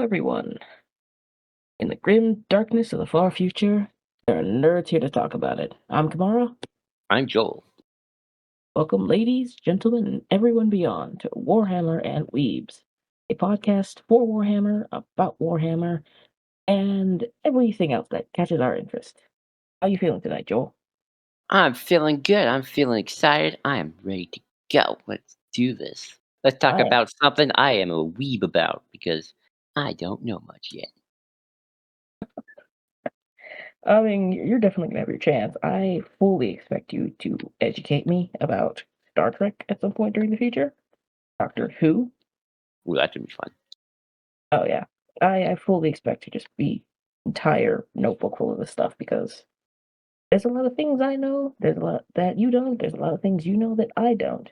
everyone. In the grim darkness of the far future, there are nerds here to talk about it. I'm Kimara. I'm Joel. Welcome, ladies, gentlemen, and everyone beyond to Warhammer and Weebs, a podcast for Warhammer, about Warhammer, and everything else that catches our interest. How you feeling tonight, Joel? I'm feeling good. I'm feeling excited. I am ready to go. Let's do this. Let's talk I about something I am a weeb about because I don't know much yet. I mean, you're definitely gonna have your chance. I fully expect you to educate me about Star Trek at some point during the future. Doctor Who. Ooh, that should be fun. Oh yeah, I fully expect to just be entire notebook full of this stuff because there's a lot of things I know. There's a lot that you don't. There's a lot of things you know that I don't.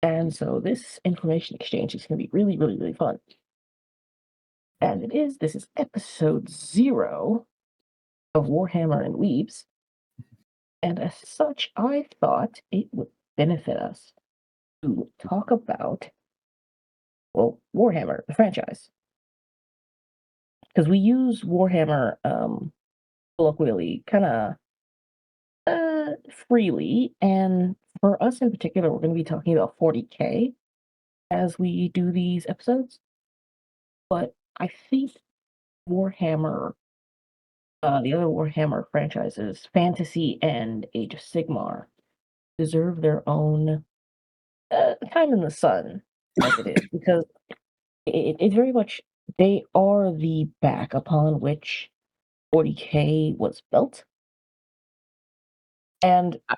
And so this information exchange is going to be really, really, really fun. And it is. This is episode 0 of Warhammer and Weebs. And as such, I thought it would benefit us to talk about, well, Warhammer, the franchise. Because we use Warhammer colloquially kind of freely, and for us in particular, we're going to be talking about 40K as we do these episodes. But I think Warhammer, the other Warhammer franchises, Fantasy and Age of Sigmar, deserve their own time in the sun, as it is, because it very much, they are the back upon which 40K was built. And Uh,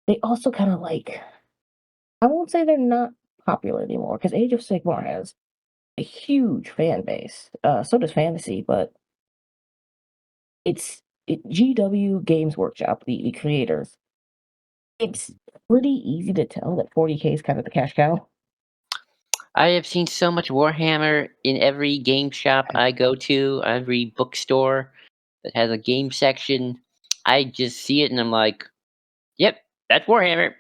they also kind of I won't say they're not popular anymore, because Age of Sigmar has a huge fan base. So does Fantasy, but GW Games Workshop, the creators. It's pretty easy to tell that 40K is kind of the cash cow. I have seen so much Warhammer in every game shop I go to, every bookstore that has a game section. I just see it and I'm like, yep, that's Warhammer.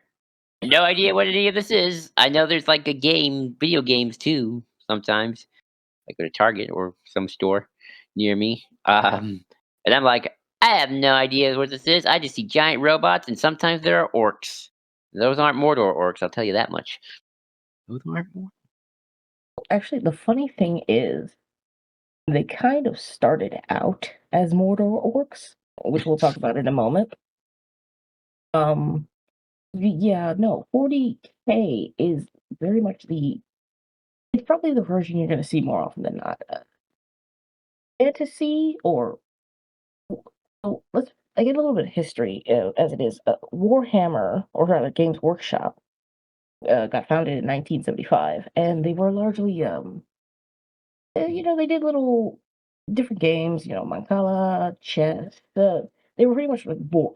No idea what any of this is. I know there's like a game, video games too, sometimes. I go to Target or some store near me. And I'm like, I have no idea what this is. I just see giant robots, and sometimes there are orcs. Those aren't Mordor orcs, I'll tell you that much. Those aren't Mordor. Actually, the funny thing is, they kind of started out as Mordor orcs, which we'll talk about in a moment. Um, yeah, no, 40K is very much it's probably the version you're going to see more often than not. Fantasy or so I get a little bit of history as it is. Warhammer, or rather Games Workshop, got founded in 1975, and they were largely, they did little different games, Mancala, chess. They were pretty much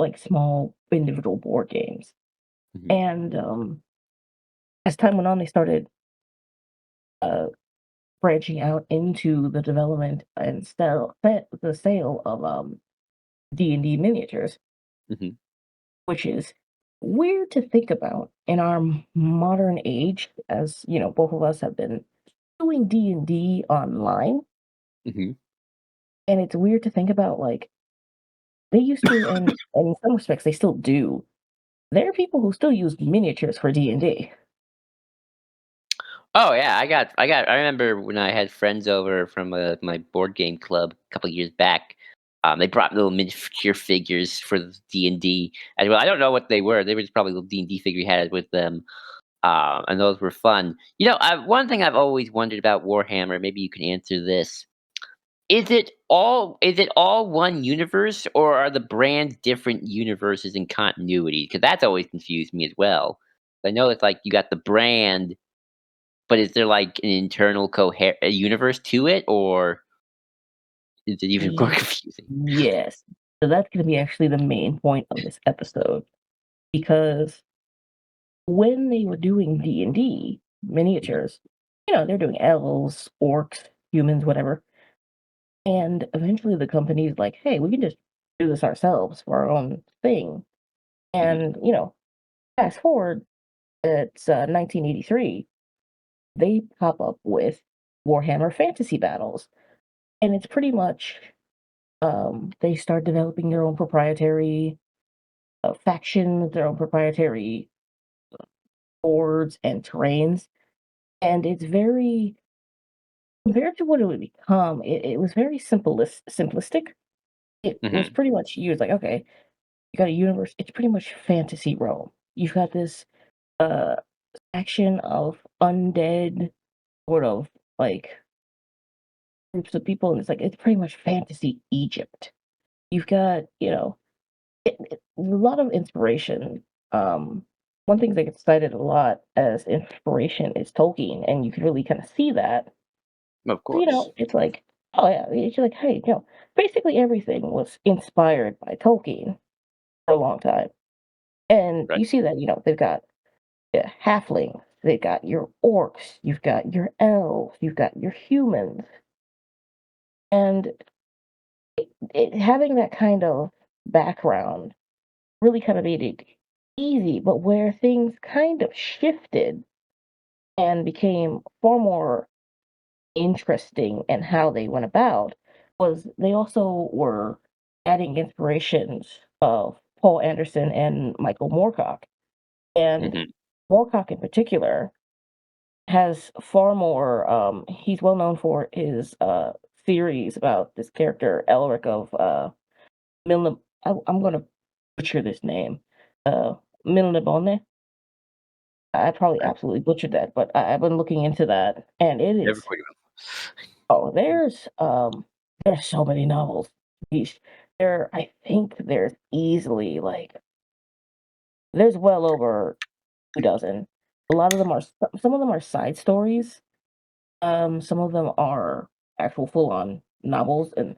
like small individual board games. Mhm. And as time went on, they started uh, branching out into the development and the sale of D&D miniatures, Mhm. which is weird to think about in our modern age, as both of us have been doing D&D online. Mhm. And it's weird to think about, like, they used to, and in some respects they still do. There are people who still use miniatures for D&D. Oh yeah, I remember when I had friends over from my board game club a couple years back. They brought little miniature figures for D&D as well. I don't know what they were. They were just probably little D&D figure you had with them. And those were fun. One thing I've always wondered about Warhammer, maybe you can answer this. Is it all one universe, or are the brands different universes in continuity? Because that's always confused me as well. I know it's like you got the brand, but is there like an internal universe to it, or is it even more Ye- confusing? Yes. So that's going to be actually the main point of this episode, because when they were doing D&D Mhm. miniatures, they're doing elves, orcs, humans, whatever. And eventually the company's like, hey, we can just do this ourselves for our own thing. Mhm. And, fast forward, it's 1983, they pop up with Warhammer Fantasy Battles, and it's pretty much they start developing their own proprietary factions, their own proprietary boards and terrains, and it's very compared to what it would become. It was very simplistic. It was Mhm. pretty much used like okay, you got a universe. It's pretty much fantasy Rome. You've got this uh action of undead sort of like groups of people, and it's like it's pretty much fantasy Egypt. You've got a lot of inspiration. One thing that gets cited a lot as inspiration is Tolkien, and you can really kind of see that. Of course. It's like, oh yeah, it's like, hey, basically everything was inspired by Tolkien for a long time, and Right. you see that they've got halflings, they've got your orcs, you've got your elves, you've got your humans, and having that kind of background really kind of made it easy, but where things kind of shifted and became far more interesting in how they went about was they also were adding inspirations of Paul Anderson and Michael Moorcock. And Mhm. Moorcock in particular has far more he's well known for his series about this character Elric of Milne I'm gonna butcher this name. Milnebone. I probably Okay. absolutely butchered that, but I've been looking into that, and it is Everybody oh, there's so many novels. Yeesh. I think there's easily like there's well over 2 dozen. A lot of them are some of them are side stories. Some of them are actual full-on novels, and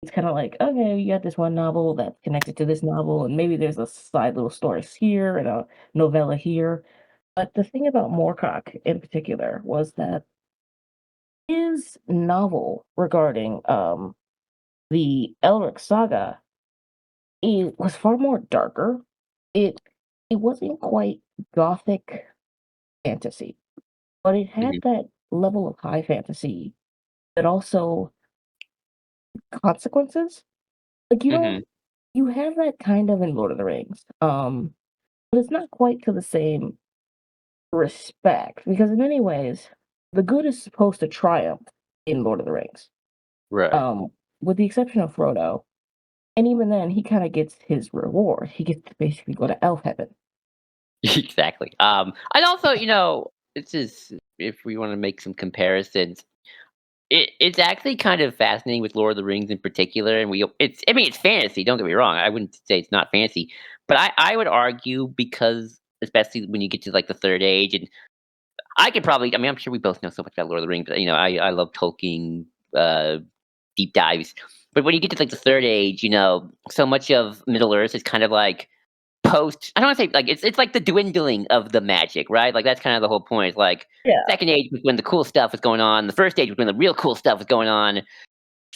it's kind of like, okay, you got this one novel that's connected to this novel, and maybe there's a side little stories here and a novella here. But the thing about Moorcock in particular was that his novel regarding the Elric saga it was far more darker. It it wasn't quite gothic fantasy, but it had Mhm. that level of high fantasy that also consequences. Like Mhm. you have that kind of in Lord of the Rings. But it's not quite to the same respect because in many ways the good is supposed to triumph in Lord of the Rings. Right. Um, with the exception of Frodo, and even then he kind of gets his reward. He gets to basically go to elf heaven. Exactly. And also, this is if we wanna make some comparisons, it's actually kind of fascinating with Lord of the Rings in particular, and it's fantasy, don't get me wrong, I wouldn't say it's not fantasy, but I would argue because especially when you get to, like, the Third Age, and I'm sure we both know so much about Lord of the Rings, but, I love Tolkien, uh, deep dives, but when you get to, like, the Third Age, so much of Middle Earth is kind of like I don't wanna say, like, it's like the dwindling of the magic, right? Like, that's kinda the whole point. It's like, Yeah. second age was when the cool stuff was going on, the first age was when the real cool stuff was going on,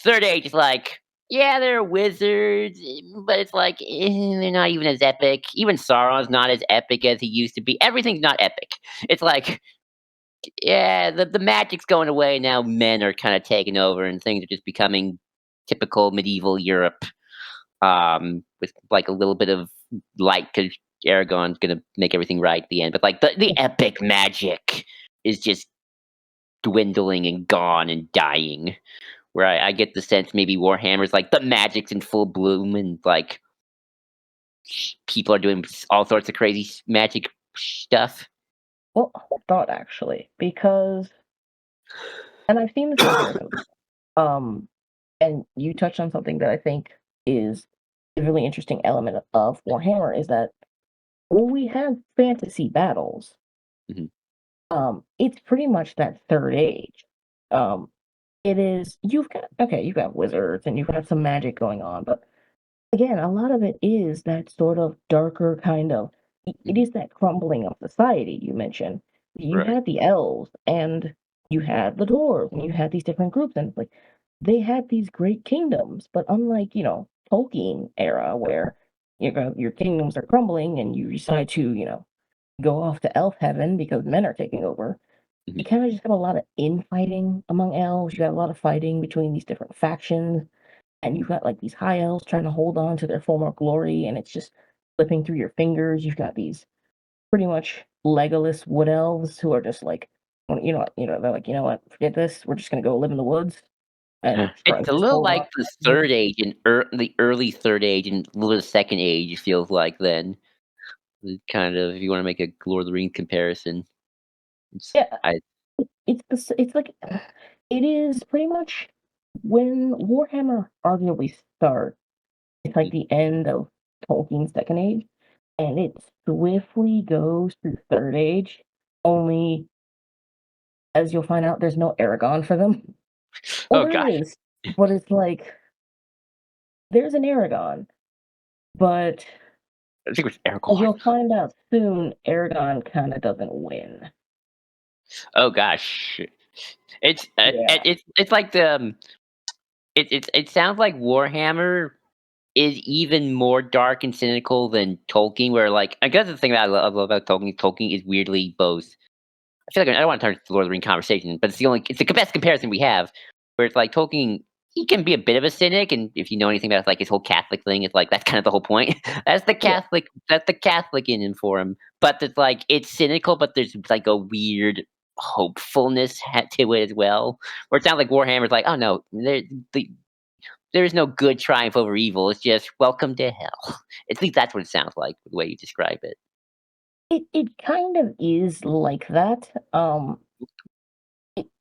third age is like, yeah, they're wizards, but it's like, they're not even as epic. Even Sauron's not as epic as he used to be. Everything's not epic. It's like, yeah, the magic's going away, now men are kinda taking over and things are just becoming typical medieval Europe, with, like, a little bit of light because Aragorn's gonna make everything right at the end, but, like, the epic magic is just dwindling and gone and dying, where I get the sense maybe Warhammer's like, the magic's in full bloom and, like, people are doing all sorts of crazy magic stuff. Well, hold on actually, because and I've seen this comparison. Um, and you touched on something that I think is a really interesting element of Warhammer is that when we have fantasy battles, Mhm, it's pretty much that third age. Um, it is you've got wizards and you've got some magic going on, but again, a lot of it is that sort of darker kind of it mhm, is that crumbling of society you mentioned. You right. had the elves and you had the dwarves and you had these different groups and like they had these great kingdoms, but unlike, Tolkien era where your kingdoms are crumbling and you decide to, go off to elf heaven because men are taking over. Mhm. you kinda just have a lot of infighting among elves, you got a lot of fighting between these different factions, and you've got, like, these high elves trying to hold on to their former glory, and it's just slipping through your fingers. You've got these pretty much Legolas wood elves who are just like, "Well, you know what," they're like, "You know what? Forget this. We're just gonna go live in the woods and try It's to a just little hold like on." the Third Age and the early Third Age and a little Second Age, it feels like then. Kind of, if you wanna make a Lord of the Rings comparison. It's Yeah, I it's like it is pretty much when Warhammer arguably starts, it's like Mhm. the end of Tolkien's Second Age, and it swiftly goes through Third Age, only, as you'll find out, there's no Aragon for them. Well, Oh there gosh, is, but it's like, there's an Aragon, but I think it was as Aragorn. you'll find out soon, Aragon kinda doesn't win. Oh gosh. Yeah, It's like the, it sounds like Warhammer is even more dark and cynical than Tolkien, where, like I guess the thing that I love about Tolkien, Tolkien is weirdly both. I feel like I don't wanna turn to the Lord of the Rings conversation, but it's the best comparison we have, where it's like Tolkien, he can be a bit of a cynic, and if you know anything about, like, his whole Catholic thing, it's like, that's kind of the whole point. yeah. That's the Catholic in him for him, but it's like, it's cynical, but there's, like, a weird hopefulness to it as well, where it sounds like Warhammer's like, "Oh, no, the there is no good triumph over evil, it's just welcome to hell." At least that's what it sounds like, the way you describe it. It kind of is like that,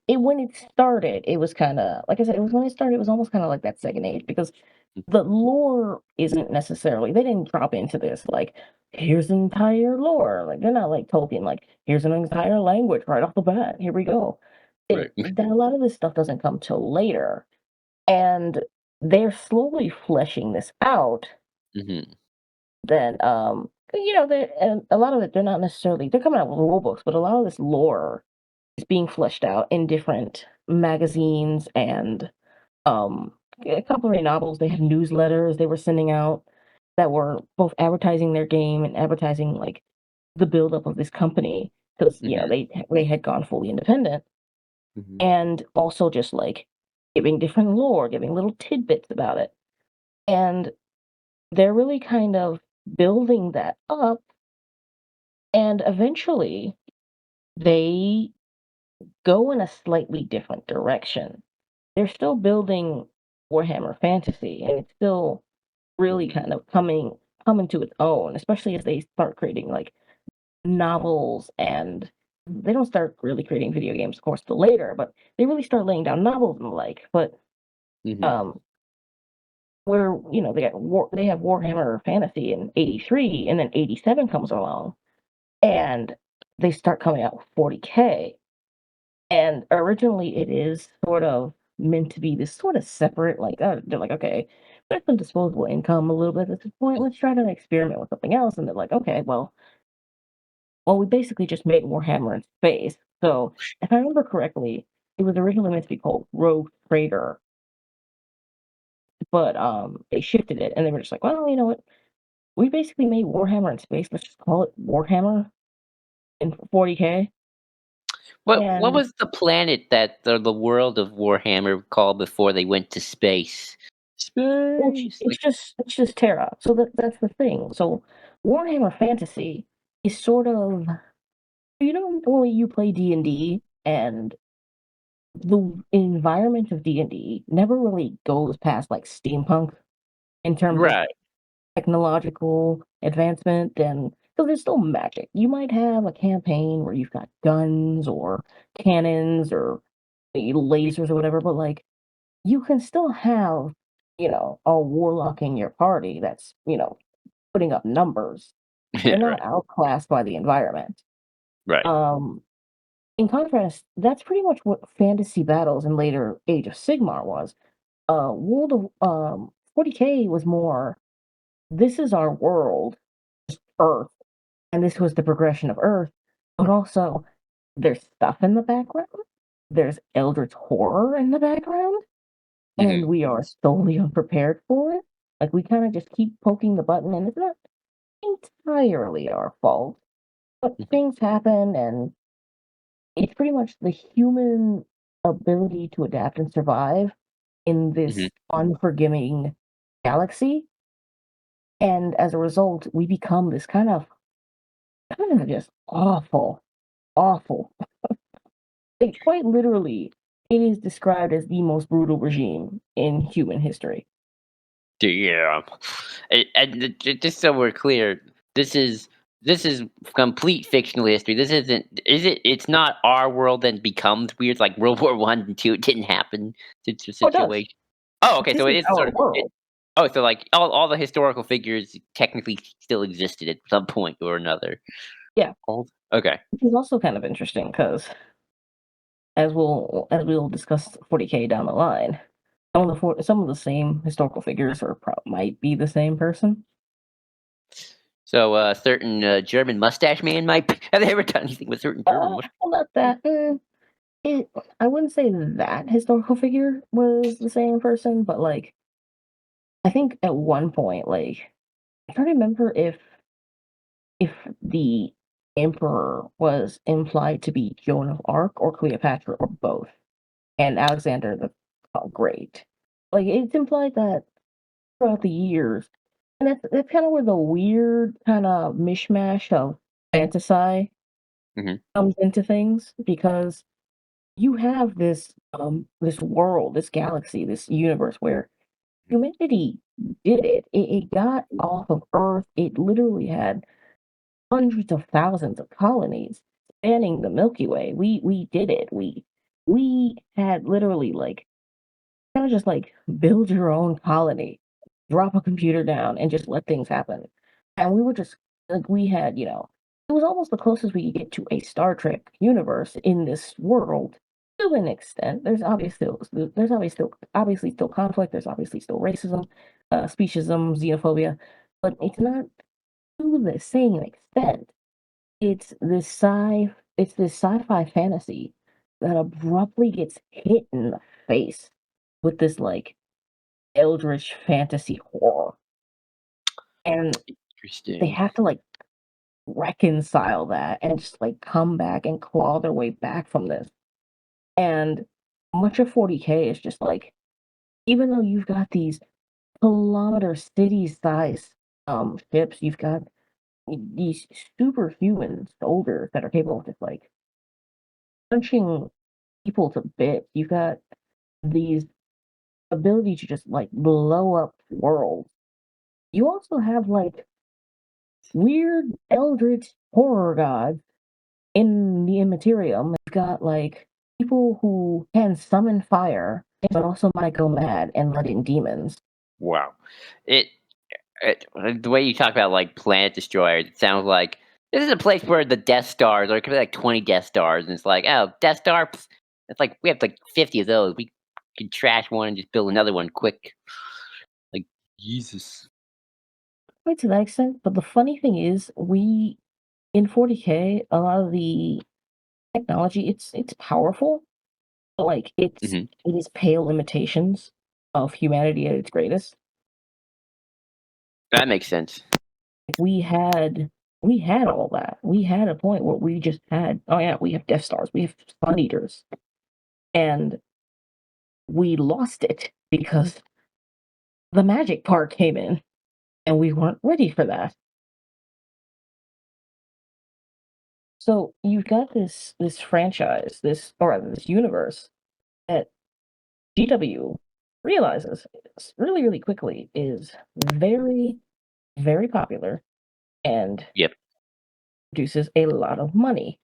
it when it started, it was kinda like I said, it was when it started, it was almost kinda like that Second Age because the lore isn't necessarily they didn't drop into this like, "Here's an entire lore," like, they're not like Tolkien, like, "Here's an entire language right off the bat, here we go." Right. That a lot of this stuff doesn't come till later, and they're slowly fleshing this out. Mhm. Then, they and a lot of it, they're not necessarily they're coming out with rule books, but a lot of this lore is being fleshed out in different magazines and, um, a couple of novels. They had newsletters they were sending out that were both advertising their game and advertising, like, the buildup of this company because Mhm. they had gone fully independent, Mhm. and also just, like, giving different lore, giving little tidbits about it, and they're really kind of building that up, and eventually, they go in a slightly different direction. They're still building Warhammer Fantasy, and it's still really kind of coming to its own, especially as they start creating, like, novels, and they don't start really creating video games, of course, till later, but they really start laying down novels and the like, but, Mhm. um, where, they have Warhammer Fantasy in '83, and then '87 comes along, and they start coming out with 40K. And originally, it is sort of meant to be this sort of separate, like, they're like, okay, there's some disposable income a little bit at this point. Let's try to experiment with something else. And they're like, okay, we basically just made Warhammer in space. So if I remember correctly, it was originally meant to be called Rogue Trader, but they shifted it, and they were just like, well, you know what? We basically made Warhammer in space. Let's just call it Warhammer in 40K. What And was the planet that the world of Warhammer called before they went to space? well, it's Space, it's like just it's just Terra. So that's the thing. So Warhammer Fantasy is sort of when you play D&D and the environment of D&D never really goes past like steampunk in terms of right. technological advancement and so there's still magic. You might have a campaign where you've got guns or cannons or lasers or whatever, but like you can still have, a warlock in your party that's, putting up numbers. Yeah, They're not right, outclassed by the environment. right. Um, in contrast, that's pretty much what fantasy battles in later Age of Sigmar was. World of 40K was more, this is our world, Earth, and this was the progression of Earth, but also there's stuff in the background. There's Eldritch horror in the background, and Mhm, we are solely unprepared for it. Like we kind of just keep poking the button, and it's not entirely our fault, but mhm. things happen, and it's pretty much the human ability to adapt and survive in Mhm. this unforgiving galaxy, and as a result, we become this kind of just awful, awful. Like, quite literally, it is described as the most brutal regime in human history. Yeah. And just so we're clear, this is this is complete fictional history. This isn't. Is it? It's not our world that becomes weird like World War One and Two. It didn't happen. Oh, it does. Situation. Oh, okay. This So it is is our sort of. world. Oh, so like all the historical figures technically still existed at some point or another. Yeah, Old. Okay. which is also kind of interesting because as we'll discuss 40K down the line, some of the same historical figures might be the same person. So a certain German mustache man might. Have they ever done anything with certain German mustache? Well, not that. It, I wouldn't say that historical figure was the same person, but like I think at one point, like I don't remember if the emperor was implied to be Joan of Arc or Cleopatra or both, and Alexander the Great. Like it's implied that throughout the years, and that's kind of where the weird kind of mishmash of fantasy Hmm. comes into things because you have this world, this galaxy, this universe where humanity did it. It got off of Earth. It literally had hundreds of thousands of colonies spanning the Milky Way. We did it. We had literally like kind of just like build your own colony, drop a computer down, and just let things happen. And we were just like we had, it was almost the closest we could get to a Star Trek universe in this world to an extent. There's obviously still conflict. There's obviously still racism, speciesism, xenophobia, but it's not to the same extent. It's this sci-fi fantasy that abruptly gets hit in the face with this like eldritch fantasy horror. And they Interesting. have to like reconcile that and just like come back and claw their way back from this. And much of 40K is just like, even though you've got these kilometer city size ships, you've got these superhuman soldiers that are capable of just like punching people to bits. You've got these ability to just like blow up worlds. You also have like weird eldritch horror gods in the Immaterium. You've got like people who can summon fire, but also might go mad and let in demons. Wow. It, the way you talk about like planet destroyers, it sounds like this is a place where the Death Stars, or it could be like 20 Death Stars, and it's like, oh, Death Star. It's like we have like 50 of those. We can trash one and just build another one quick. Like Jesus. Quite to that extent, but the funny thing is, we in 40K, a lot of the technology, it's powerful, but like Hmm. it is pale imitations of humanity at its greatest. That makes sense. We had all that. We had a point where we just had, oh yeah, we have Death Stars, we have Sun Eaters, and we lost it because the magic part came in, and we weren't ready for that. So you've got this franchise, this or rather this universe that GW realizes really really quickly is very very popular and Yep. produces a lot of money.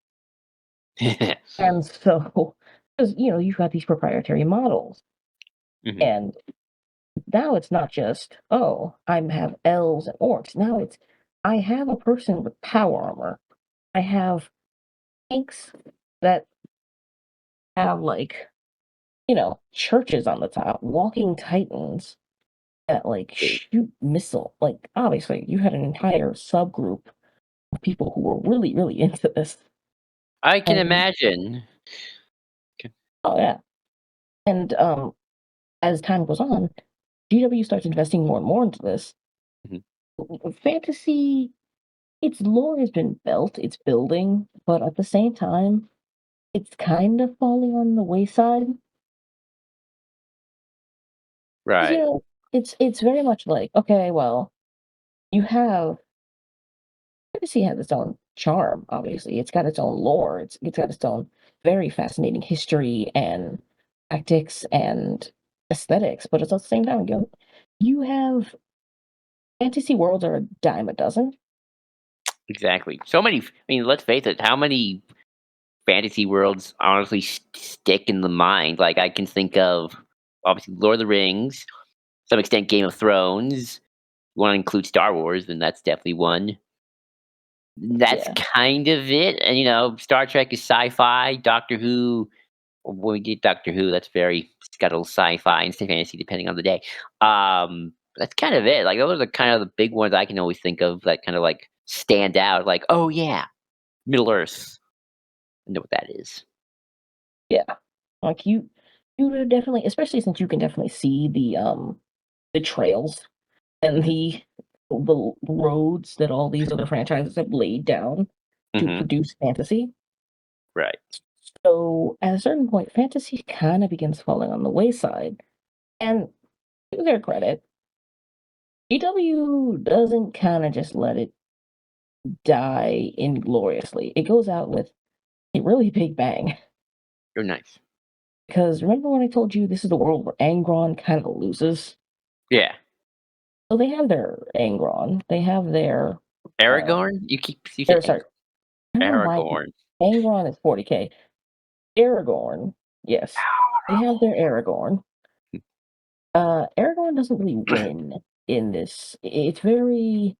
And so, because you've got these proprietary models, Hmm. and now it's not just, oh, I have elves and orcs. Now it's, I have a person with power armor. I have tanks that have like, churches on the top, walking titans that like shoot missile. Like obviously, you had an entire subgroup of people who were really really into this. I can And imagine. oh yeah, and as time goes on, GW starts investing more and more into this. Mhm. Fantasy, its lore has been built, it's building, but at the same time, it's kind of falling on the wayside. 'Cause, Right. it's very much like, okay, well, you have fantasy has its own charm, obviously. It's got its own lore. It's got its own very fascinating history and tactics and aesthetics, but it's at the same time, you have fantasy worlds are a dime a dozen. Exactly. So many. I mean, let's face it. How many fantasy worlds honestly stick in the mind? Like I can think of obviously Lord of the Rings, some extent Game of Thrones. You want to include Star Wars, then that's definitely one. That's Yeah. kind of it. And Star Trek is sci-fi. Doctor Who, when we get Doctor Who, that's very it's got a little sci-fi and fantasy depending on the day. That's kind of it. Like those are the kind of the big ones I can always think of that kind of like stand out. Like, oh yeah, Middle Earth. I know what that is. Yeah. Like you would definitely, especially since you can definitely see the trails and the roads that all these other franchises have laid down to Hmm. produce fantasy. Right. So at a certain point, fantasy kind of begins falling on the wayside. And to their credit, GW doesn't kind of just let it die ingloriously. It goes out with a really big bang. You're nice. Because remember when I told you this is the world where Angron kind of loses? Yeah. So they have their Angron. They have their uh Aragorn? You said sorry. I don't know why Aragorn. Angron is 40K. Aragorn, yes. They have their Aragorn. Aragorn doesn't really win in this. It's very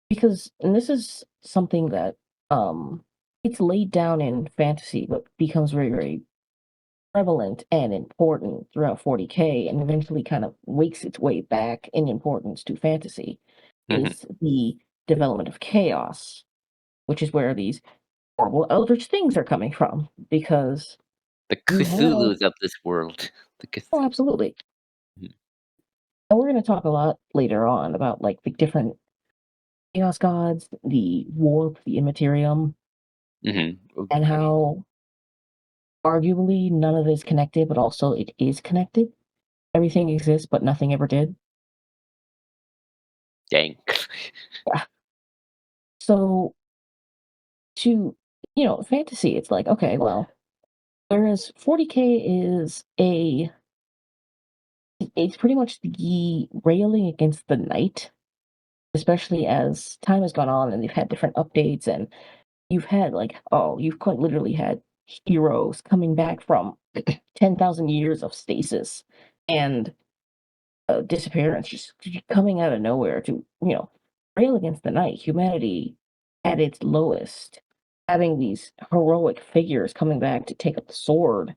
because and this is something that it's laid down in fantasy but becomes very, very prevalent and important throughout 40K and eventually kind of wakes its way back in importance to fantasy Hmm. is the development of chaos, which is where these horrible eldritch things are coming from. Because The you have Cthulhu's of this world. The oh, Cthulhu. absolutely. And we're gonna talk a lot later on about like the different chaos gods, the warp, the immaterium, Mhm. and I mean, how arguably none of it is connected, but also it is connected. Everything exists, but nothing ever did. dang. Yeah. So to fantasy, it's like, okay, well, whereas 40K is it's pretty much the railing against the night, especially as time has gone on and they've had different updates and you've had like, oh, you've quite literally had heroes coming back from 10,000 years of stasis and disappearance just coming out of nowhere to, rail against the night. Humanity at its lowest, having these heroic figures coming back to take up the sword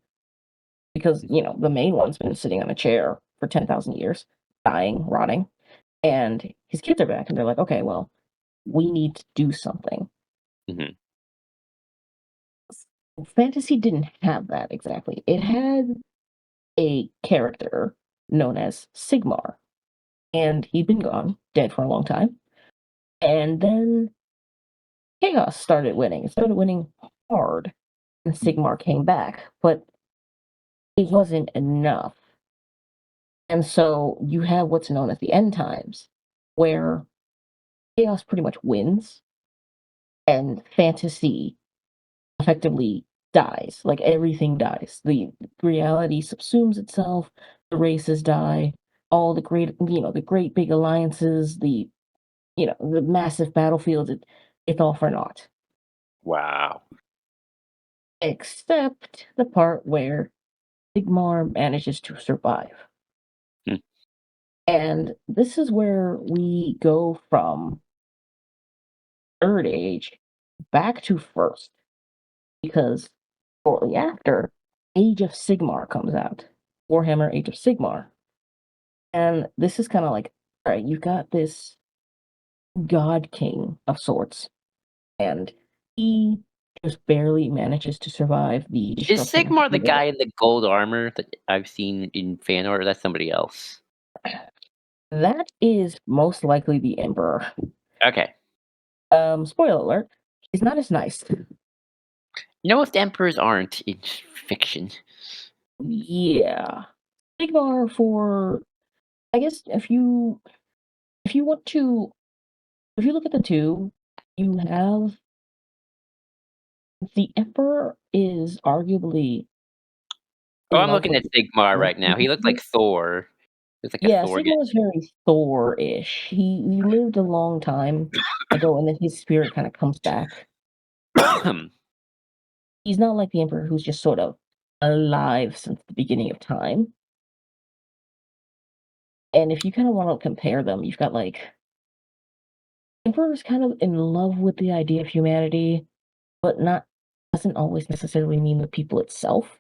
because, the main one's been sitting on a chair for 10,000 years, dying, rotting, and his kids are back and they're like, okay, well, we need to do something. Mhm. Fantasy didn't have that exactly. It had a character known as Sigmar, and he'd been gone, dead for a long time. And then Chaos started winning. It started winning hard, and Sigmar came back, but it wasn't enough. And so you have what's known as the end times, where Chaos pretty much wins, and fantasy effectively dies. Like everything dies. The reality subsumes itself. The races die. All the great, the great big alliances, the massive battlefields. It's all for naught, Wow. except the part where Sigmar manages to survive. Hmm. And this is where we go from Third Age back to First, because shortly after, Age of Sigmar comes out. Warhammer Age of Sigmar. And this is kind of like, all right, you've got this god king of sorts, and he just barely manages to survive the Is destruction of Sigmar the the world. guy in the gold armor that I've seen in fan art, or that's somebody else? That is most likely the Emperor. Okay. Spoiler alert, he's not as nice. Most emperors aren't in fiction. Yeah. Sigmar for I guess if you want to if you look at the two, you have the Emperor is arguably Oh, in I'm love looking with at the Sigmar right now. He looks idea. like Thor. Looks like a Yeah, Thor Sigmar is very Thor-ish. He lived a long time ago, and then his spirit kind of comes back. guy. He's not like the Emperor who's just sort of alive since the beginning of time. And if you kind of want to compare them, you've got like Emperor's kind of in love with the idea of humanity, but not doesn't always necessarily mean the people itself.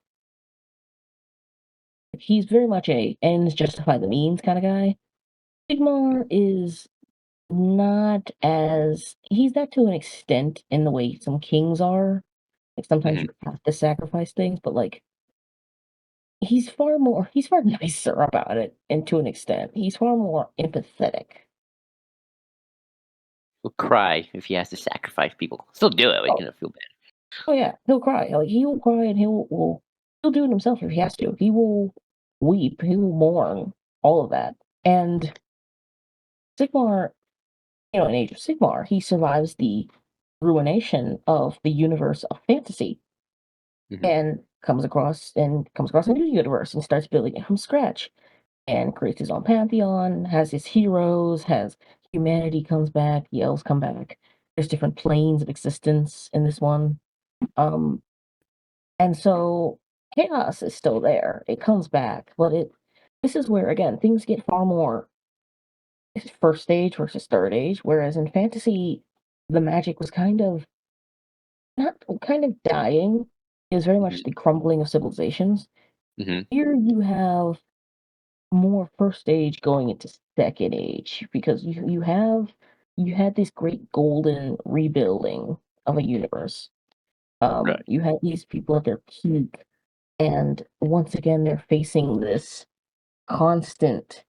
He's very much a ends justify the means kind of guy. Sigmar is not as he's that to an extent in the way some kings are. Like sometimes Mhm. you have to sacrifice things, but like he's far nicer about it, and to an extent. He's far more empathetic. He'll cry if he has to sacrifice people. Still do it, but he's Oh, gonna feel bad. oh yeah, he'll cry. Like he will cry and he'll do it himself if he has to. He will weep, he will mourn, all of that. And Sigmar, in Age of Sigmar, he survives the ruination of the universe of fantasy Mhm. and comes across a new universe and starts building it from scratch and creates his own pantheon, has his heroes, has humanity comes back, the elves come back. There's different planes of existence in this one. Um, and so chaos is still there. It comes back, but it this is where again things get far more first stage versus third age, whereas in fantasy the magic was not kind of dying. It was very much Mhm. the crumbling of civilizations. Mhm. Here you have more first stage going into second age because you had this great golden rebuilding of a universe. Right. You had these people at their peak, and once again they're facing this constant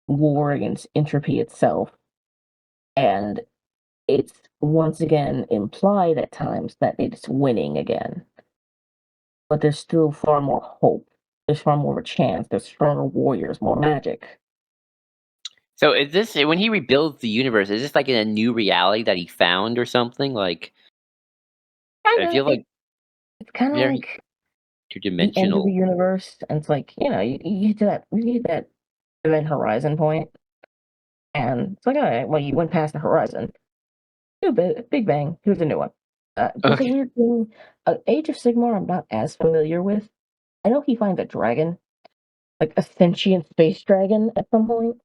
war against entropy itself, and it's once again implied at times that it's winning again. But there's still far more hope. There's far more of a chance. There's stronger warriors, more magic. So is this when he rebuilds the universe, is this like in a new reality that he found or something? Like, I Kinda. feel like It's kind of very like the end of the two-dimensional. universe, and it's like you get to that event horizon point, and it's like all right, well you went past the horizon. Big Bang. Here's a new one. There's a Okay, weird thing. Age of Sigmar. I'm not as familiar with. I know he finds a dragon, like a sentient space dragon, at some point,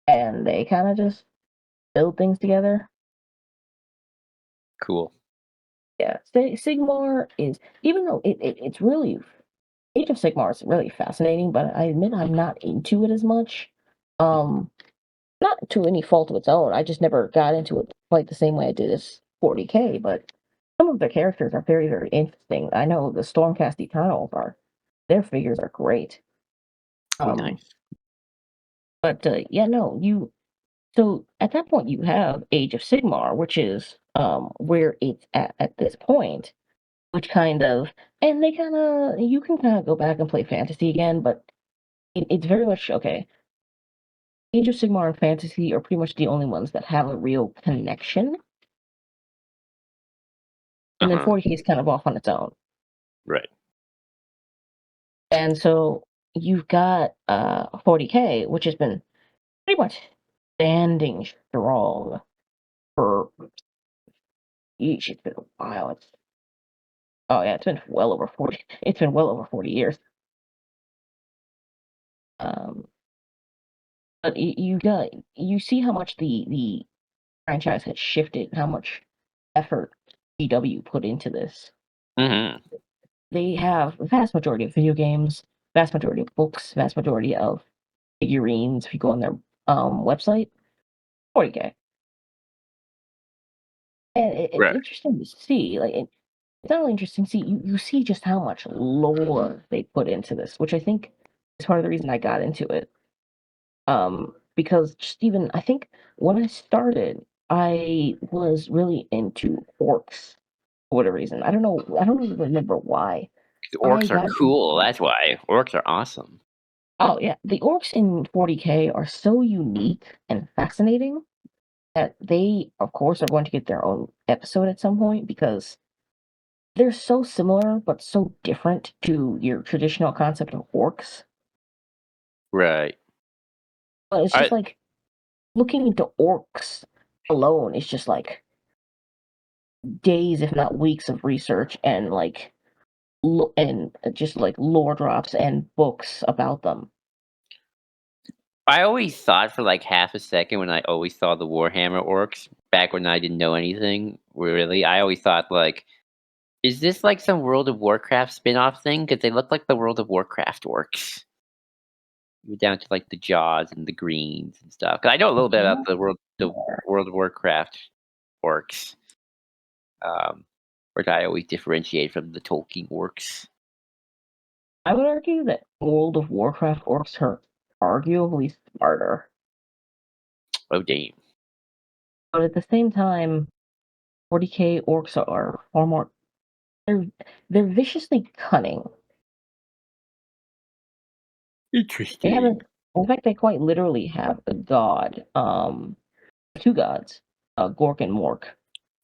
and they kind of just build things together. cool. Yeah, Sigmar is even though it's really Age of Sigmar is really fascinating, but I admit I'm not into it as much. Mhm. Um, Not to any fault of its own. I just never got into it quite the same way I did as 40K, but some of the characters are very, very interesting. I know the Stormcast Eternals their figures are great. Um, Nice. but yeah, no, so at that point you have Age of Sigmar, which is where it's at this point, which kind of and they kind of you can kind of go back and play fantasy again, but it's very much okay. Age of Sigmar and fantasy are pretty much the only ones that have a real connection, and then Uh-huh. 40K is kind of off on its own. Right. And so you've got 40K, which has been pretty much standing strong for each. It's been a while. Oh yeah, it's been well over 40. It's been well over 40 years. Um, but you see how much the franchise has shifted, how much effort GW put into this. Mhm. They have a vast majority of video games, vast majority of books, vast majority of figurines. If you go on their website, 40K. And it's Right. interesting to see, like, it's not only interesting to see, you see just how much lore they put into this, which I think is part of the reason I got into it. Because just even I think when I started, I was really into orcs. for whatever reason. I don't know. I don't even remember why. 'Cause I orcs are got cool, that's why. Orcs are awesome. Oh yeah, the orcs in 40K are so unique and fascinating that they, of course, are going to get their own episode at some point because they're so similar but so different to your traditional concept of orcs. Right. But it's just I like looking into orcs alone is just like days, if not weeks, of research and just like lore drops and books about them. I always thought for, like, half a second when I always saw the Warhammer orcs, back when I didn't know anything, really, I always thought, like, "Is this like some World of Warcraft spin-off thing? Because they look like the World of Warcraft orcs. Down to, like, the jaws and the greens and stuff. 'Cause I know a little bit about the World of Warcraft orcs, um, which I always differentiate from the Tolkien orcs. I would argue that World of Warcraft orcs are arguably smarter, Oh, damn. but at the same time, 40K orcs are far more. They're they're viciously cunning. They have Interesting. in fact, they quite literally have a god, two gods, Gork and Mork.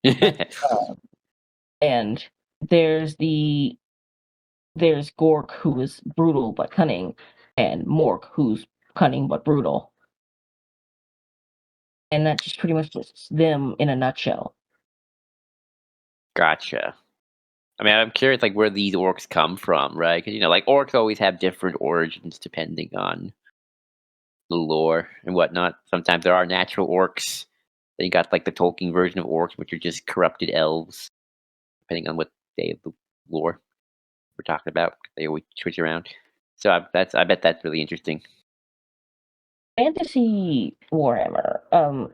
That's and there's the there's Gork who is brutal but cunning, and Mork who's cunning but brutal, and that's just pretty much just them in a nutshell. Gotcha. I mean, I'm curious, like, where these orcs come from, right? Because like, orcs always have different origins depending on the lore and whatnot. Sometimes there are natural orcs. Then you got, like, the Tolkien version of orcs, which are just corrupted elves, depending on what day of the lore we're talking about. They always switch around. So I bet that's really interesting. Fantasy Warhammer.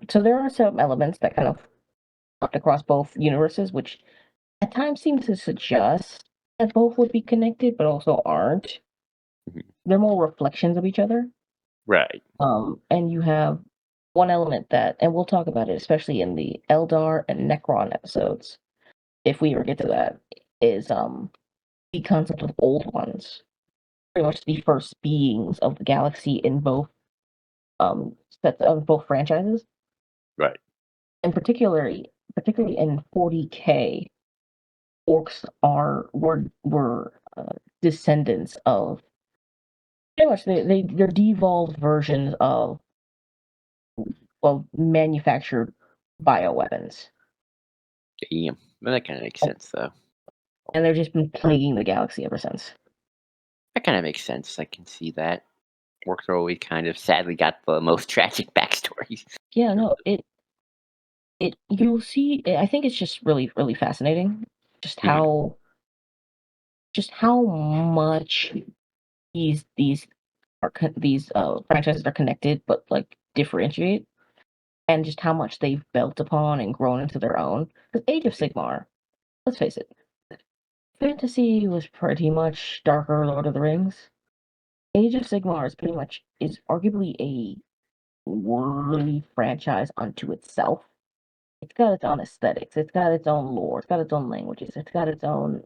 So there are some elements that kind of cut across both universes, which at times seem to suggest that both would be connected, but also aren't. Mhm. They're more reflections of each other. Right. And you have one element that, and we'll talk about it, especially in the Eldar and Necron episodes, if we ever get to that, is the concept of old ones. Pretty much the first beings of the galaxy in both sets of both franchises, Right. and particularly in 40K, orcs were descendants of pretty much they're devolved versions of manufactured bioweapons, Damn. Well, that kind of makes sense, though. and they've just been plaguing the galaxy ever since. That kind of makes sense. I can see that. Orcs are always kind of sadly got the most tragic backstories. Yeah, no, it you'll see. I think it's just really fascinating, just Mhm. how just how much these these franchises are connected, but like differentiate, and just how much they've built upon and grown into their own. Because Age of Sigmar, let's face it, fantasy was pretty much darker Lord of the Rings. Age of Sigmar is arguably a worthy franchise unto itself. It's got its own aesthetics, it's got its own lore, it's got its own languages, it's got its own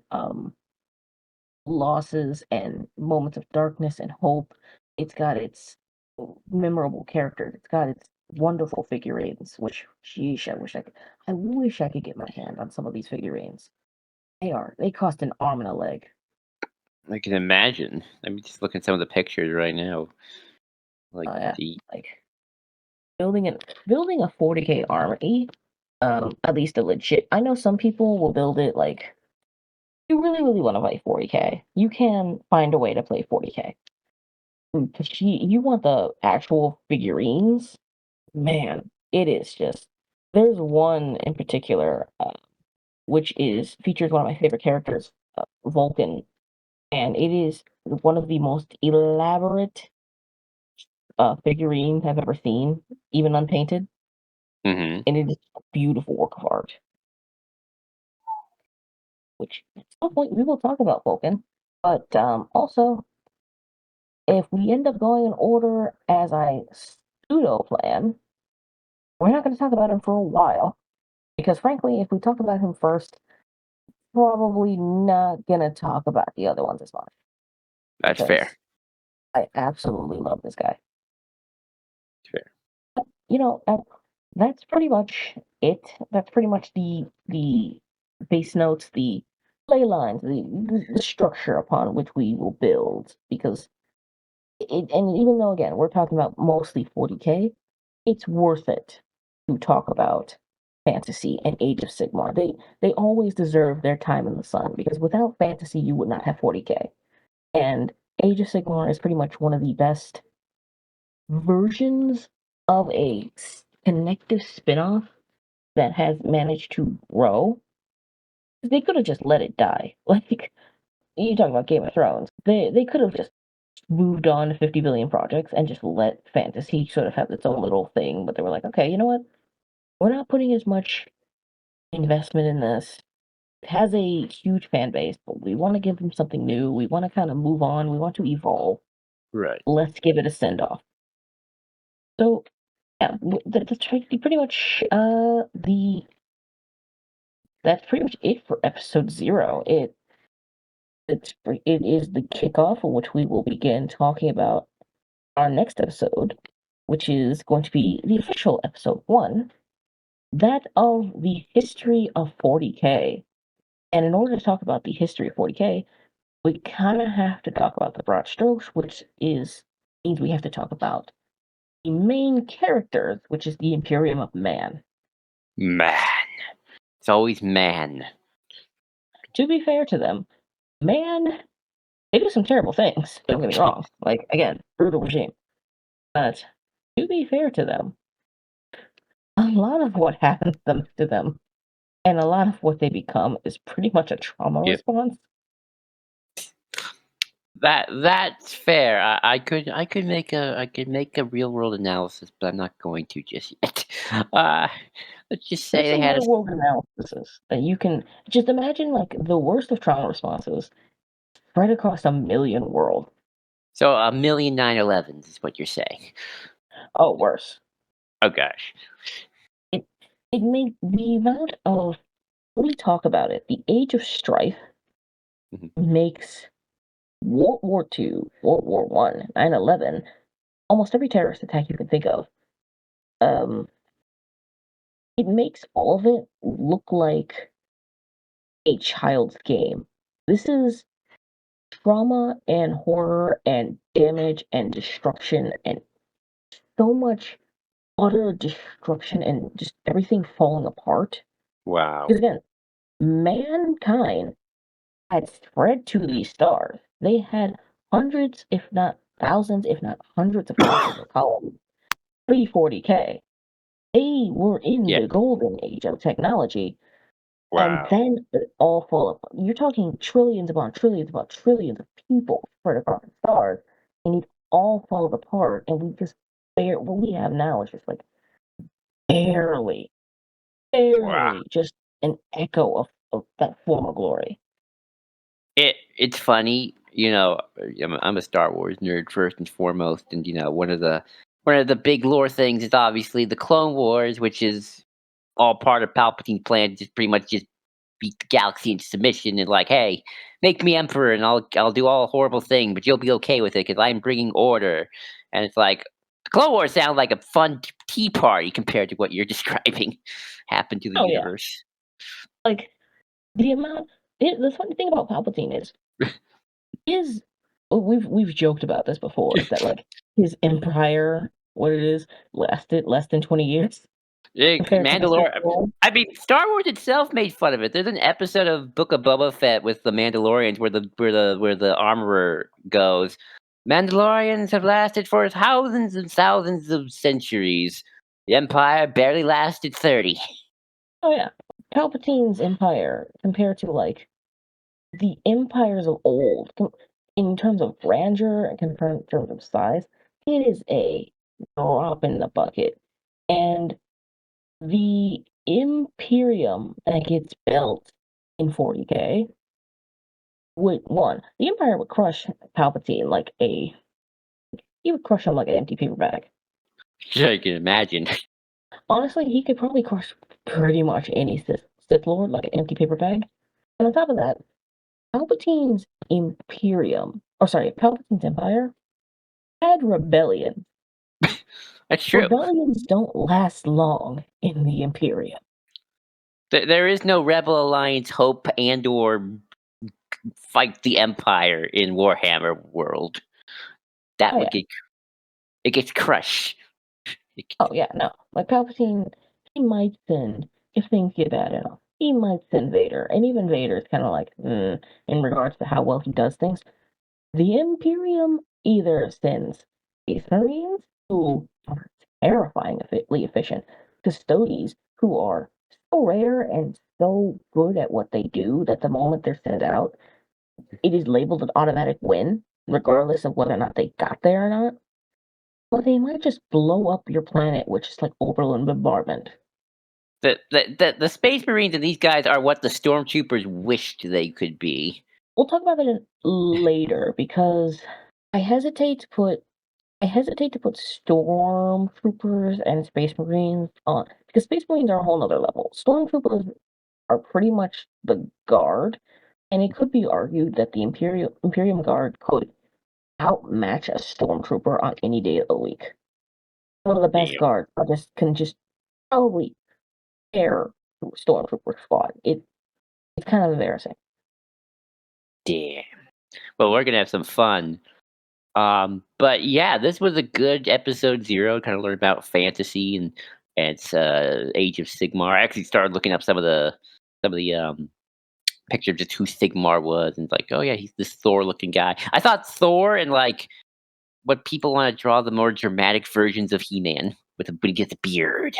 losses and moments of darkness and hope. It's got its memorable characters. It's got its wonderful figurines, which sheesh, I wish I could get my hand on some of these figurines. They cost an arm and a leg. I can imagine. I'm just looking at some of the pictures right now. Like Yeah, the like building a 40K army, at least a legit. I know some people will build it like you really want to play 40K. You can find a way to play 40K. Because you want the actual figurines, man, it is just there's one in particular, which is features one of my favorite characters, Vulcan, and it is one of the most elaborate figurines I've ever seen, even unpainted, Mhm. and it is a beautiful work of art. Which at some point we will talk about Vulcan, but also if we end up going in order as I pseudo plan, we're not going to talk about him for a while because frankly, if we talk about him first, probably not gonna talk about the other ones as much That's fair. because I absolutely love this guy. That's fair. You know, that's pretty much it. That's pretty much the base notes, the ley lines, the structure upon which we will build. Because and even though again we're talking about mostly 40K, it's worth it to talk about fantasy and Age of Sigmar. They always deserve their time in the sun because without fantasy you would not have 40K. And Age of Sigmar is pretty much one of the best versions of a connective spin-off that has managed to grow. They could have just let it die. Like you talking about Game of Thrones. They could have just moved on to 50 billion projects and just let fantasy sort of have its own little thing, but they were like, okay, you know what? We're not putting as much investment in this. It has a huge fan base, but we want to give them something new. We want to kind of move on. We want to evolve. Right. Let's give it a send off. So yeah, that's pretty much the that's pretty much it for episode 0. It is the kickoff, which we will begin talking about our next episode, which is going to be the official episode 1, that of the history of 40K. And in order to talk about the history of 40K, we kind of have to talk about the broad strokes, which means we have to talk about the main characters, which is the Imperium of Man. Man. It's always man. To be fair to them, Man, they do some terrible things. Don't get me wrong. Like again, brutal regime. But to be fair to them, a lot of what happens to them and a lot of what they become is pretty much a trauma Yep. response. That's fair. I could make a real world analysis, but I'm not going to just yet. Uh, let's just say There's they some had a real world analysis that you can just imagine like the worst of trauma responses spread across a million world. so a million 9/11s is what you're saying. Oh, worse. Oh gosh. It it made the amount of when we talk about it, the age of strife Mhm. makes World War II, World War One, 9/11, almost every terrorist attack you can think of. Um, it makes all of it look like a child's game. This is trauma and horror and damage and destruction and so much utter destruction and just everything falling apart. Wow. Because again, mankind had spread to these stars. They had hundreds, if not thousands, if not hundreds of thousands of colonies pre 40K. They were in Yeah. the golden age of technology, and Wow. then it all fall apart. You're talking trillions upon trillions of people spread across the stars, and it all falls apart, and we just what we have now is just like barely, Wow. barely just an echo of that former glory. It's funny, you know. I'm a Star Wars nerd first and foremost, and one of the big lore things is obviously the Clone Wars, which is all part of Palpatine's plan to just pretty much just beat the galaxy into submission and like, hey, make me emperor and I'll do all horrible thing, but you'll be okay with it because I'm bringing order. And it's like the Clone Wars sound like a fun tea party compared to what you're describing happened to the Oh yeah, universe. like the amount. The funny thing about Palpatine is we've joked about this before. Is that like his empire, what it is, lasted less than 20 years compared to the Sith Mandalorian. Lord? I mean, Star Wars itself made fun of it. There's an episode of Book of Boba Fett with the Mandalorians where the armorer goes. Mandalorians have lasted for thousands and thousands of centuries. The Empire barely lasted 30. Oh yeah, Palpatine's empire compared to like the empires of old, in terms of grandeur and in terms of size, it is a drop in the bucket. And the Imperium that gets built in 40K would one, the Empire would crush Palpatine like he would crush him like an empty paper bag. Sure, you can imagine. Honestly, he could probably crush pretty much any Sith Lord like an empty paper bag. And on top of that, Palpatine's Palpatine's Empire had rebellion. That's true. Rebellions don't last long in the Imperium. There is no Rebel Alliance hope and or fight the Empire in Warhammer world. That Oh would yeah. get it gets crushed. Oh yeah, no. Like Palpatine, he might send if things get bad enough. He might send Vader, and even Vader is kind of like, in regards to how well he does things. The Imperium either sends Space Marines who are terrifyingly efficient, custodies who are so rare and so good at what they do that the moment they're sent out, it is labeled an automatic win, regardless of whether or not they got there or not. Or they might just blow up your planet, which is like overland bombardment. The Space Marines and these guys are what the Stormtroopers wished they could be. We'll talk about that later because I hesitate to put I hesitate to put stormtroopers and space marines on because space marines are a whole nother level. Stormtroopers are pretty much the guard, and it could be argued that the Imperium Guard could outmatch a stormtrooper on any day of the week. One of the best Damn, guards can just probably tear through a stormtrooper squad. It's kind of embarrassing. damn. Well, we're gonna have some fun. But yeah, this was a good episode 0. Kind of learned about fantasy and its Age of Sigmar. I actually started looking up some of the pictures of who Sigmar was, and like, oh yeah, he's this Thor-looking guy. I thought Thor and like what people want to draw the more dramatic versions of He-Man when he gets a beard.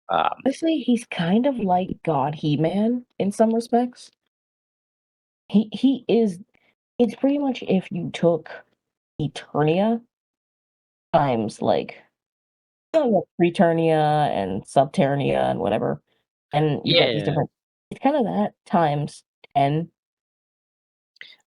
Um, Honestly, he's kind of like God He-Man in some respects. He is. It's pretty much if you took Eternia times like Preternia and Subternia and whatever, and you got these yeah. different. It's kind of that times 10.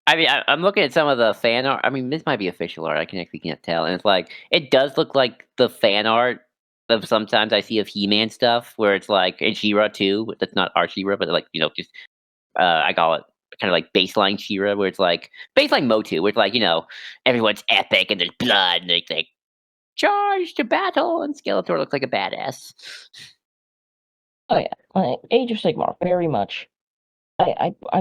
I mean, I'm looking at some of the fan art. I mean, this might be official art. I can actually can't tell, and it's like it does look like the fan art of sometimes I see of He-Man stuff, where it's like and She-Ra too. That's not our She-Ra, but like just I call it kind of like baseline She-Ra, where it's like baseline Motu, where it's like everyone's epic and there's blood and they charge to battle, and Skeletor looks like a badass. Oh yeah, Age of Sigmar, very much.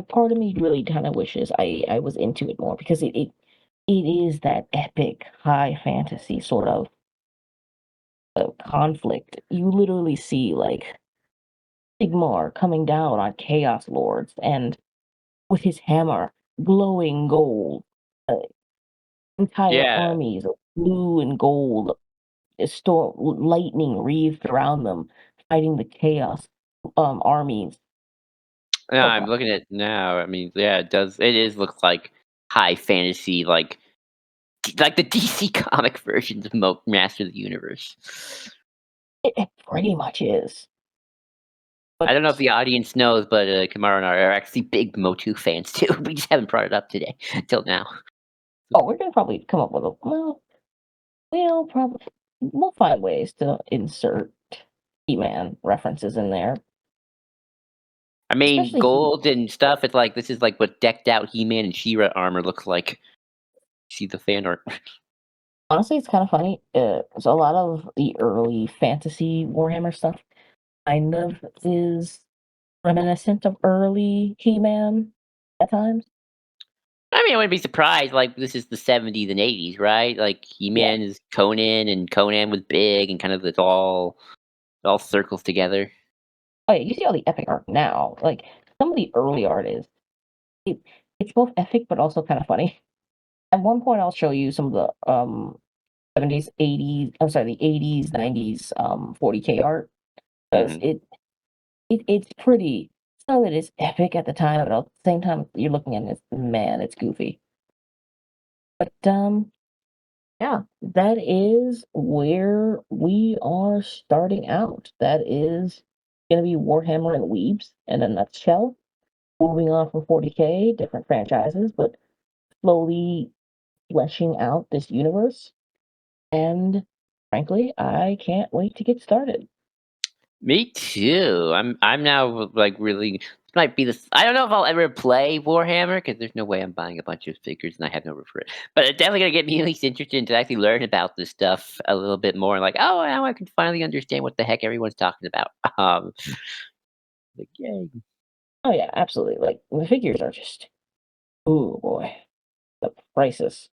Part of me really kind of wishes I was into it more because it is that epic high fantasy sort of conflict. You literally see like Sigmar coming down on Chaos Lords and with his hammer glowing gold, uh, entire Yeah, armies of blue and gold, storm lightning wreathed around them, fighting the chaos armies. no, So I'm fun. looking at it now. I mean, yeah, it does. It is looks like high fantasy, like the DC comic versions of Master of the Universe. It pretty much is. I don't know if But the audience knows, but Kimara and I are actually big Motu fans too. We just haven't brought it up today till now. oh, we're gonna probably come up with a we'll find ways to insert He-Man references in there, I mean, especially he. gold and stuff. It's like this is like what decked out He-Man and She-Ra armor looks like. See the fan art. Honestly, it's kind of funny. So a lot of the early fantasy Warhammer stuff kind of is reminiscent of early He-Man at times. I mean, I wouldn't be surprised. Like this is the '70s and '80s, right? Like Yeah. He-Man is Conan, and Conan was big, and kind of it all circles together. Oh yeah, you see all the epic art now. Like some of the early art is it, it's both epic but also kind of funny. At one point, I'll show you some of the 70s, 80s. I'm sorry, the 80s, 90s 40K art because Hmm. it's pretty. Some of it is epic at the time, but at the same time, you're looking at it, man, it's goofy. But yeah, that is where we are starting out. That is gonna be Warhammer and Weebs in a nutshell. Moving on from 40K, different franchises, but slowly fleshing out this universe. And frankly, I can't wait to get started. Me too. I'm now like really. This might be this. I don't know if I'll ever play Warhammer because there's no way I'm buying a bunch of figures and I have no room for it. But it's definitely gonna get me at least interested to actually learn about this stuff a little bit more. Like, oh, now I can finally understand what the heck everyone's talking about. Like, yay! Oh yeah, absolutely. Like the figures are just, ooh boy, the prices.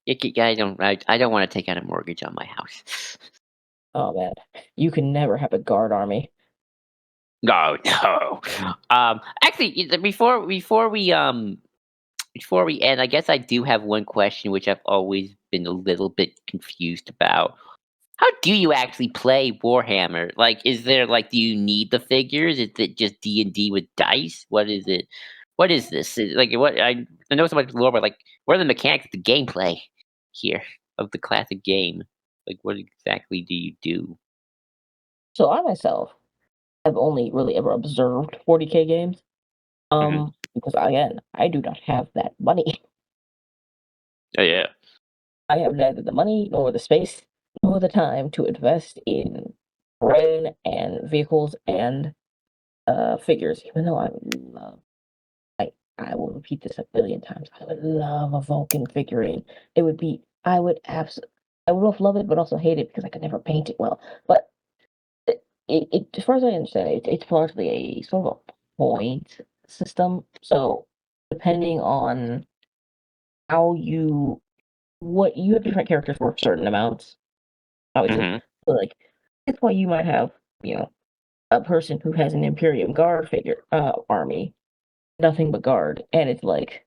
I don't want to take out a mortgage on my house. Oh man, you can never have a guard army. No, no. Actually, before we end, I guess I do have one question which I've always been a little bit confused about. How do you actually play Warhammer? Like, is there like, do you need the figures? Is it just D&D with dice? What is it? What is this? Like, I know so much lore, but like, what are the mechanics of the gameplay here of the classic game? Like, what exactly do you do? So I myself have only really ever observed 40K games. Hmm. Because again, I do not have that money. Oh yeah. I have neither the money nor the space nor the time to invest in terrain and vehicles and figures. Even though I would love, I will repeat this a billion times. I would love a Vulcan figurine. It would be, I would both love it but also hate it because I could never paint it well. But as far as I understand it, it's largely a sort of a point system. So depending on how you what you have different characters for certain amounts, obviously. Hmm. So like that's why you might have, you know, a person who has an Imperium Guard figure army, nothing but guard, and it's like,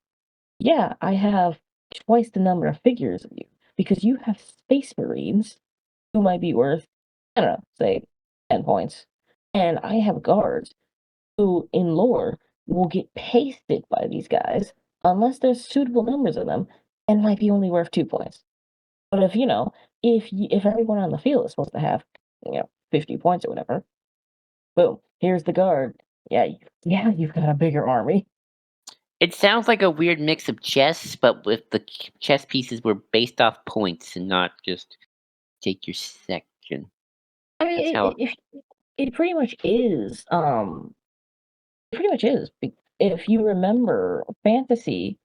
yeah, I have twice the number of figures of you because you have Space Marines who might be worth, I don't know, say 10 points. And I have guards who, in lore, will get pasted by these guys unless there's suitable numbers of them and might be only worth 2 points. But if, if everyone on the field is supposed to have, 50 points or whatever, boom, here's the guard. Yeah, yeah, you've got a bigger army. It sounds like a weird mix of chess, but with the chess pieces were based off points and not just take your section. I mean, That's how. it pretty much is. It pretty much is. If you remember, fantasy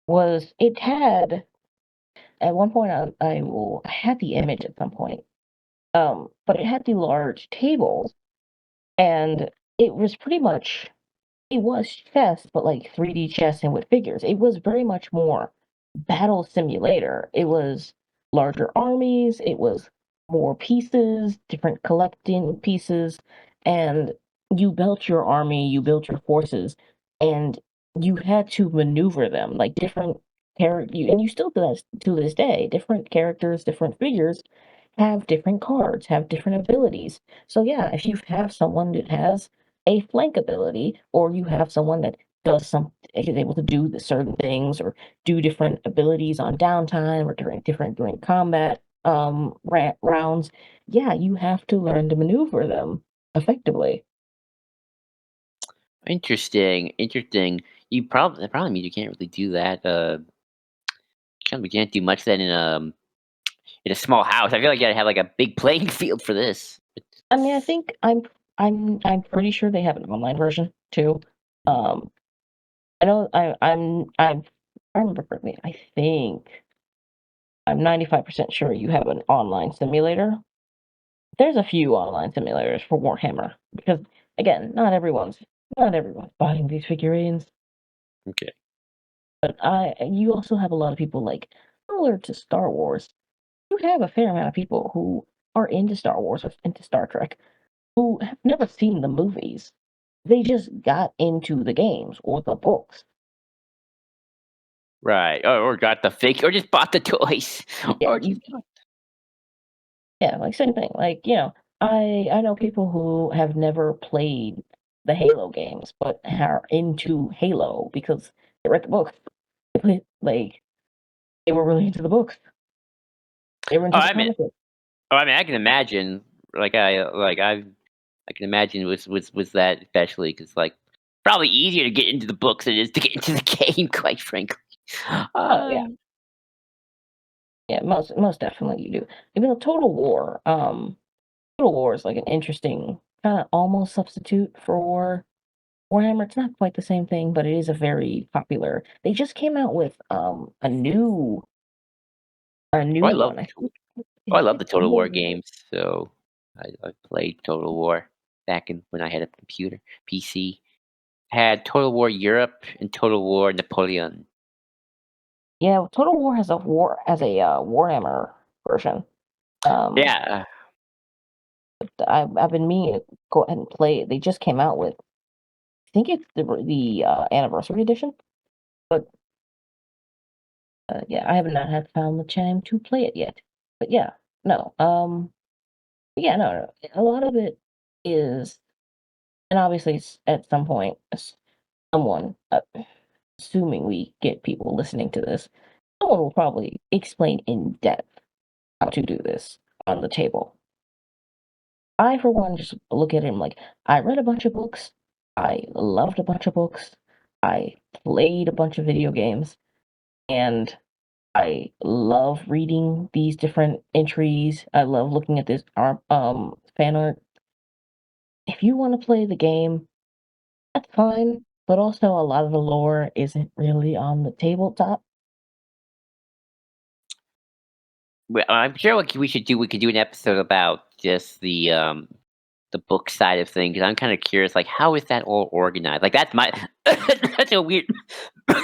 was it had at one point. I had the image at some point. But it had the large tables, and it was pretty much it was chess, but like 3D chess and with figures. It was very much more battle simulator. It was larger armies, it was more pieces, different collecting pieces, and you built your army, you built your forces, and you had to maneuver them like different character and you still do that to this day. Different characters, different figures have different cards, have different abilities. So yeah, if you have someone that has a flank ability, or you have someone that does some is able to do the certain things, or do different abilities on downtime, or during combat rounds. Yeah, you have to learn to maneuver them effectively. Interesting, interesting. The problem is you can't really do that. We can't do much then in a small house. I feel like you gotta have like a big playing field for this. I mean, I think I'm pretty sure they have an online version too. Um, I know if I remember correctly. I think I'm 95% sure you have an online simulator. There's a few online simulators for Warhammer because again, not everyone's buying these figurines. Okay. But you also have a lot of people like similar to Star Wars. You have a fair amount of people who are into Star Wars or into Star Trek who have never seen the movies. They just got into the games or the books. Right. Or got the fake, or just bought the toys, Yeah, or just. like same thing. Like, I know people who have never played the Halo games, but are into Halo because they read the books. Like they were really into the books. They were Oh, into the I mean, comic books. I can imagine. I can imagine with that especially because like probably easier to get into the books than it is to get into the game. Quite frankly. Oh yeah, Uh, yeah, most definitely you do. Even though Total War, Total War is like an interesting kind of almost substitute for Warhammer. It's not quite the same thing, but it is a very popular. They just came out with a Oh, new I love one. I think oh, I is love it the Total War War? games. So I played Total War back in when I had a computer PC. Had Total War Europe and Total War Napoleon. Yeah, Total War has a Warhammer version. Um, Yeah, I've been meaning to go ahead and play it. They just came out with, I think it's the anniversary edition, but yeah, I have not had found the time to play it yet. But yeah, no, yeah, no, a lot of it is, and obviously at some point, someone, assuming we get people listening to this, someone will probably explain in depth how to do this on the table. I, for one, just look at him like I read a bunch of books, I loved a bunch of books, I played a bunch of video games, and I love reading these different entries. I love looking at this fan art. If you want to play the game, that's fine, but also a lot of the lore isn't really on the tabletop. well, I'm sure what we should do. We could do an episode about just the book side of things. 'Cause I'm kind of curious, like how is that all organized? Like that's my that's a weird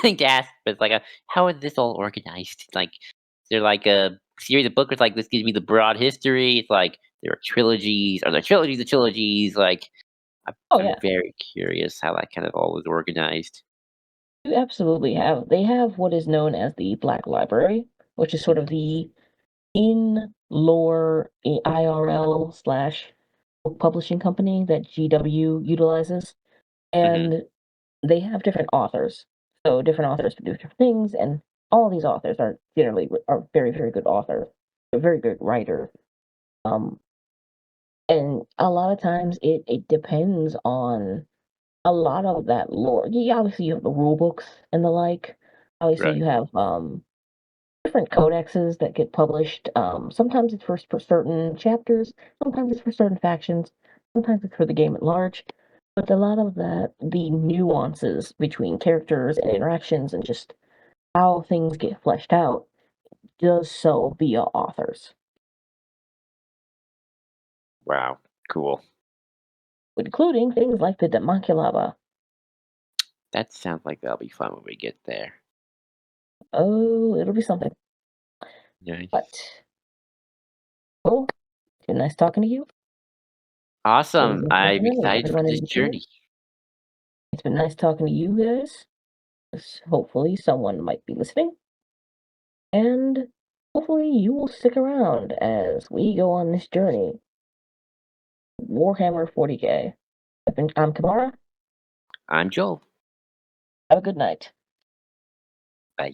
thing to ask, but it's like, how is this all organized? Like, is there like a series of books? Like this gives me the broad history. It's like there are trilogies. Are there trilogies of trilogies? Like, Oh I'm yeah, very curious how that kind of all was organized. you absolutely have. They have what is known as the Black Library, which is sort of the in lore IRL slash book publishing company that GW utilizes, Hmm. and they have different authors. So different authors can do different things, and all these authors are generally are very very good authors. They're very good writers. Um, and a lot of times it depends on a lot of that lore. Yeah, obviously you have the rule books and the like. Obviously Right. you have different codexes that get published. Sometimes it's for certain chapters, sometimes it's for certain factions, sometimes it's for the game at large. But a lot of that, the nuances between characters and interactions and just how things get fleshed out, does so via authors, Wow. Cool. including things like the Demonculaba. That sounds like that'll be fun when we get there. Oh, it'll be something. Nice. But, oh, it's been nice talking to you, ladies Awesome. and I'm gentlemen, and excited for everyone in this between. journey. It's been nice talking to you guys. Hopefully, someone might be listening. And hopefully you will stick around as we go on this journey. Warhammer 40K. I'm Kimara. I'm Joel. Have a good night. Bye.